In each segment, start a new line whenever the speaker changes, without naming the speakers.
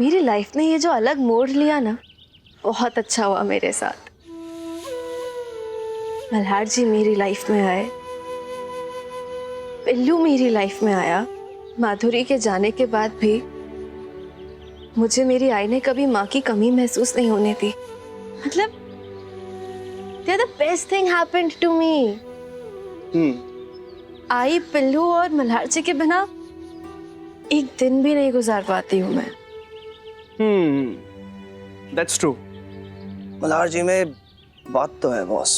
मेरी लाइफ ने ये जो अलग मोड़ लिया ना, बहुत अच्छा हुआ मेरे साथ। मल्हार जी मेरी लाइफ में आए, पिल्लू मेरी लाइफ में आया। माधुरी के जाने के बाद भी मुझे मेरी आई ने कभी माँ की कमी महसूस नहीं होने दी। मतलब they are the best thing happened to me. आई, पिल्लू और मल्हार जी के बिना एक दिन भी नहीं गुजार पाती हूँ मैं।
That's true. मल्हार जी में बात तो है बॉस,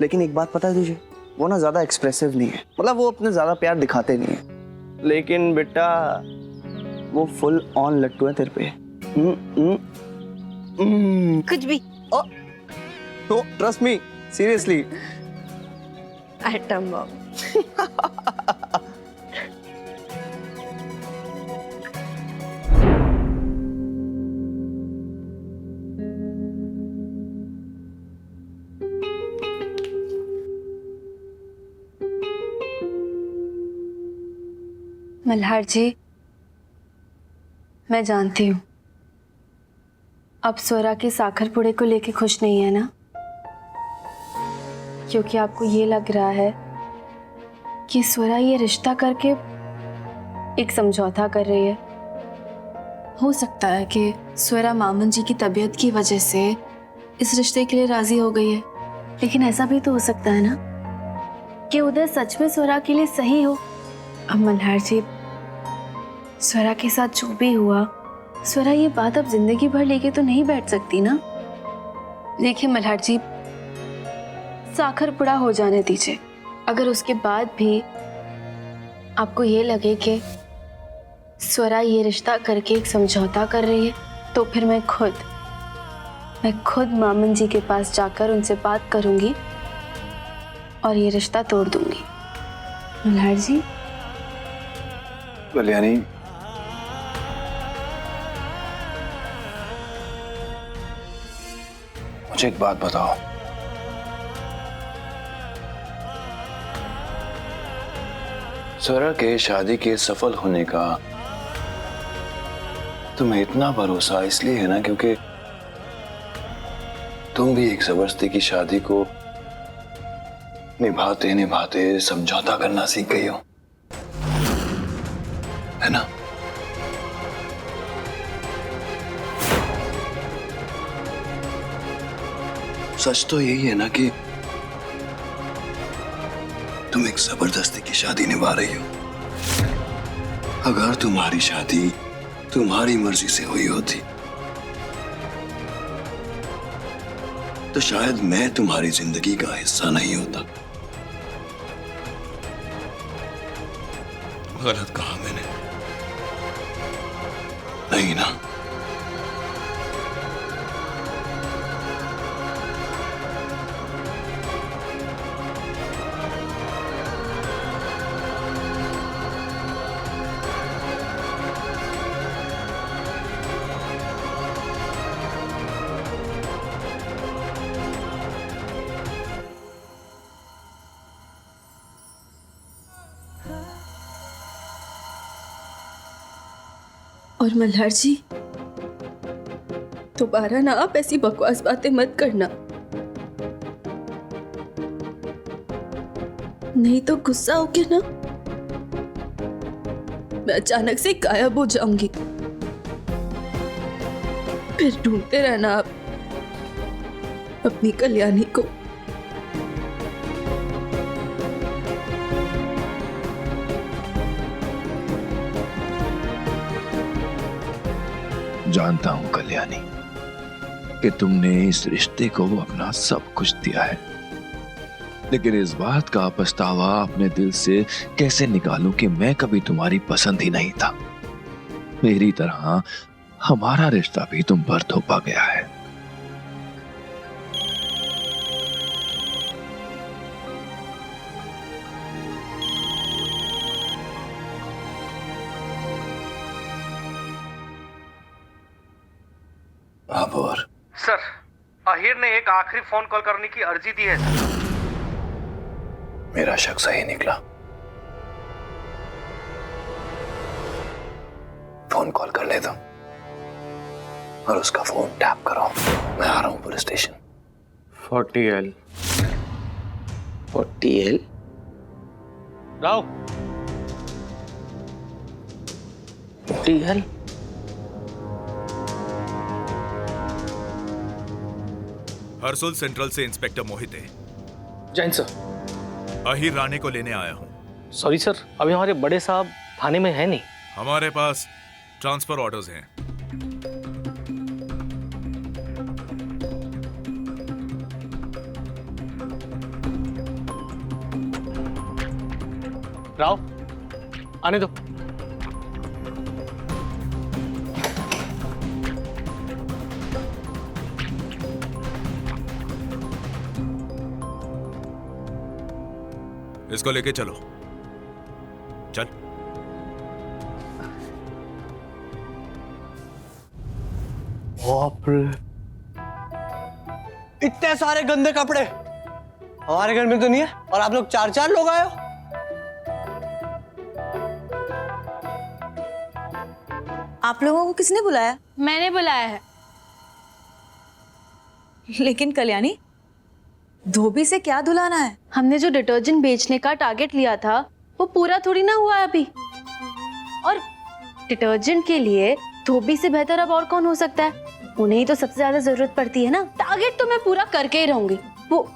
लेकिन एक बात पता है तुझे, वो ना ज्यादा एक्सप्रेसिव नहीं है। मतलब वो अपने ज्यादा प्यार दिखाते नहीं है, लेकिन बेटा वो फुल ऑन लट्टू है तेरे पे।
कुछ भी।
तो trust me, seriously.
Atom bomb. Malhar ji, मैं जानती हूँ अब स्वरा की साखर पुड़े को लेके खुश नहीं है ना, क्योंकि आपको ये लग रहा है कि स्वरा ये रिश्ता करके एक समझौता कर रही है। हो सकता है कि स्वरा मामन जी की तबीयत की वजह से इस रिश्ते के लिए राजी हो गई है, लेकिन ऐसा भी तो हो सकता है ना कि उधर सच में स्वरा के लिए सही हो। अब मल्हार जी, स्वरा के साथ जो भी हुआ, स्वरा ये बात अब जिंदगी भर लेके तो नहीं बैठ सकती ना। देखिए मल्हार जी, साखर पुड़ा हो जाने दीजिए। अगर उसके बाद भी आपको ये लगे कि स्वरा ये रिश्ता करके एक समझौता कर रही है, तो फिर मैं खुद मामन जी के पास जाकर उनसे बात करूंगी और ये रिश्ता तोड़ दूंगी। मल्हार जी।
कल्याणी, मुझे एक बात बताओ, स्वरा के शादी के सफल होने का तुम्हें इतना भरोसा इसलिए है ना क्योंकि तुम भी एक जबरदस्ती की शादी को निभाते निभाते समझौता करना सीख गई हो, है ना? सच तो यही है ना कि तुम एक जबरदस्ती की शादी निभा रही हो। अगर तुम्हारी शादी तुम्हारी मर्जी से हुई होती तो शायद मैं तुम्हारी जिंदगी का हिस्सा नहीं होता। गलत कहा मैंने, नहीं ना?
और मल्हार जी, दोबारा ना आप ऐसी बकवास बातें मत करना, नहीं तो गुस्सा होके ना मैं अचानक से गायब हो जाऊंगी। फिर ढूंढते रहना आप अपनी कल्याणी को।
जानता हूं कल्याणी कि तुमने इस रिश्ते को अपना सब कुछ दिया है, लेकिन इस बात का पछतावा अपने दिल से कैसे निकालूं कि मैं कभी तुम्हारी पसंद ही नहीं था। मेरी तरह हमारा रिश्ता भी तुम पर थोपा गया है। और
सर, आहिर ने एक आखिरी फोन कॉल करने की अर्जी दी है सर।
मेरा शक सही निकला। फोन कॉल कर लेता हूं।
और उसका फोन टैप करो। मैं आ रहा हूँ police station.
40L।
40L?
Rao 40L।
Harsul central से इंस्पेक्टर मोहित है।
जैन सर।
अहिर राणे को लेने आया हूँ।
सॉरी सर, अभी हमारे बड़े साहब थाने में है नहीं।
हमारे पास ट्रांसफर ऑर्डर्स हैं।
राव आने दो।
इसको लेके चलो। चल।
बाप रे, इतने सारे गंदे कपड़े हमारे घर में तो नहीं है, और आप लोग 4-4 लोग आए हो।
आप लोगों को किसने बुलाया?
मैंने बुलाया है।
लेकिन कल्याणी, धोबी से क्या धुलाना है?
हमने जो डिटर्जेंट बेचने का टारगेट लिया था वो पूरा थोड़ी ना हुआ है अभी। और डिटर्जेंट के लिए धोबी से बेहतर अब और कौन हो सकता है? उन्हें ही तो सबसे ज्यादा जरूरत पड़ती है ना। टारगेट तो मैं पूरा करके ही रहूंगी। वो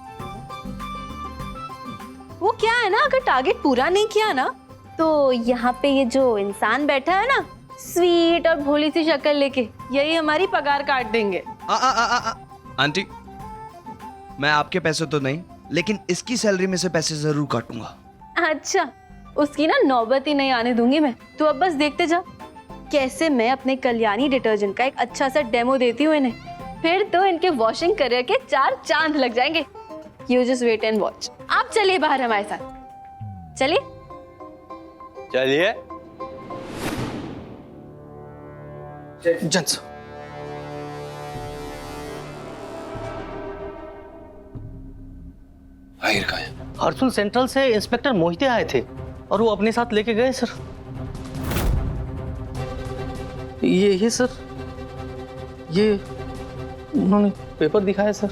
क्या है ना, अगर टारगेट पूरा नहीं किया ना तो यहाँ पे ये जो इंसान बैठा है ना, स्वीट और भोली सी शक्ल लेके, यही हमारी पगार काट देंगे।
आंटी, मैं आपके पैसे तो नहीं, लेकिन इसकी सैलरी में से पैसे जरूर काटूंगा।
अच्छा, उसकी ना नौबत ही नहीं आने दूंगी मैं। तू अब बस देखते जा कैसे मैं अपने कल्याणी डिटर्जेंट का एक अच्छा सा डेमो देती हूँ इन्हें। फिर तो इनके वॉशिंग करियर के 4 चांद लग जाएंगे। You just wait and watch. आप चलिए बाहर हमारे साथ। चलिए
चलिए।
जैन सर।
आहिर कहाँ है?
हरसुल सेंट्रल से इंस्पेक्टर मोहिते आए थे और वो अपने साथ लेके गए सर। ये ही सर, ये उन्होंने पेपर दिखाया सर।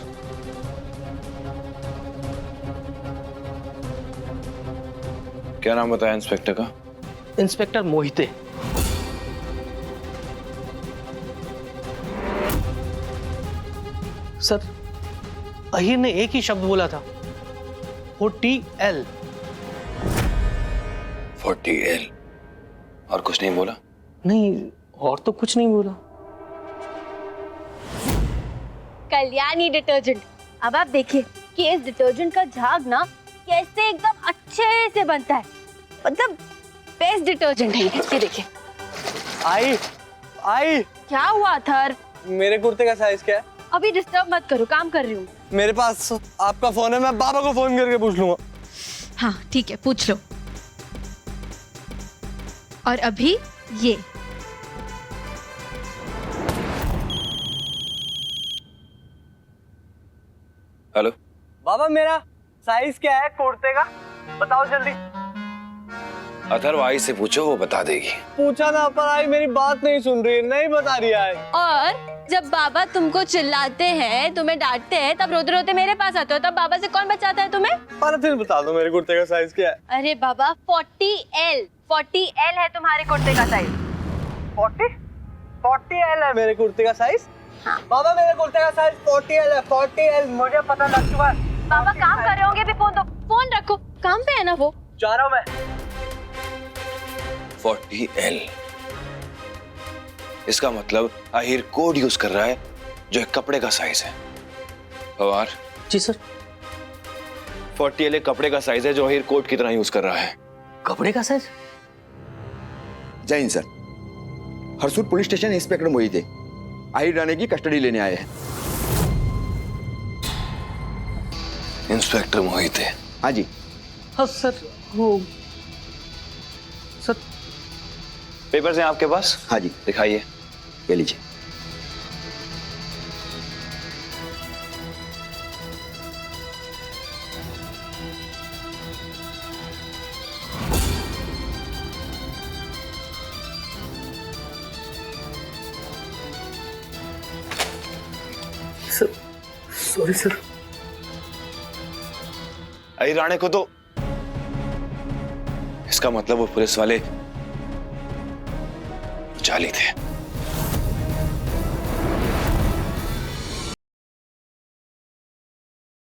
क्या नाम बताया इंस्पेक्टर का?
इंस्पेक्टर मोहिते। सर, अहिर ने एक ही शब्द बोला था, 40L।
40L और कुछ नहीं बोला?
नहीं, और तो कुछ नहीं बोला।
कल्याणी डिटर्जेंट। अब आप देखिए कि इस डिटर्जेंट का झाग ना कैसे एकदम अच्छे से बनता है। मतलब बेस्ट डिटर्जेंट है ये। देखिए।
आई आई,
क्या हुआ थर?
मेरे कुर्ते का साइज क्या है?
अभी डिस्टर्ब मत करो, काम कर रही हूँ।
मेरे पास आपका फोन है, मैं बाबा को फोन करके पूछ लूंगा।
हाँ ठीक है, पूछ लो। और अभी ये
हेलो
बाबा, मेरा साइज क्या है कुर्ते का, बताओ जल्दी।
अथर्व आई से पूछो, वो बता देगी।
पूछा ना, पर आई मेरी बात नहीं सुन रही है, नहीं बता रही है।
और जब बाबा तुमको चिल्लाते हैं, तुम्हें डांटते हैं, तब रोते रोते मेरे पास आते हो, तब बाबा से कौन बचाता है तुम्हें?
पर फिर बता दो मेरे कुर्ते का साइज क्या है।
अरे बाबा, 40L है तुम्हारे कुर्ते का साइज।
40L है मेरे कुर्ते का साइज। बाबा, मेरे कुर्ते का साइज 40L है। 40L मुझे पता लग चुका है।
बाबा काम कर रहे होंगे, भी फोन दो। फोन रखो, काम पे है ना वो।
जा रहा हूँ मैं।
40L, इसका मतलब आहिर कोड यूज कर रहा है जो एक कपड़े का साइज है। पवार
जी सर।
40L एक कपड़े का साइज है जो आहिर कोट की तरह यूज कर रहा है।
कपड़े का साइज?
जय Hind sir, Harsud police station inspector Mohite Ahir Rane की कस्टडी लेने आए हैं।
इंस्पेक्टर मोहिते?
हाँ जी।
हाँ सर, वो सर
पेपर्स हैं आपके पास?
हाँ जी,
दिखाइए।
ये लीजिए।
Sir, sorry sir.
अही राणे को तो इसका मतलब वो पुलिस वाले जाली थे।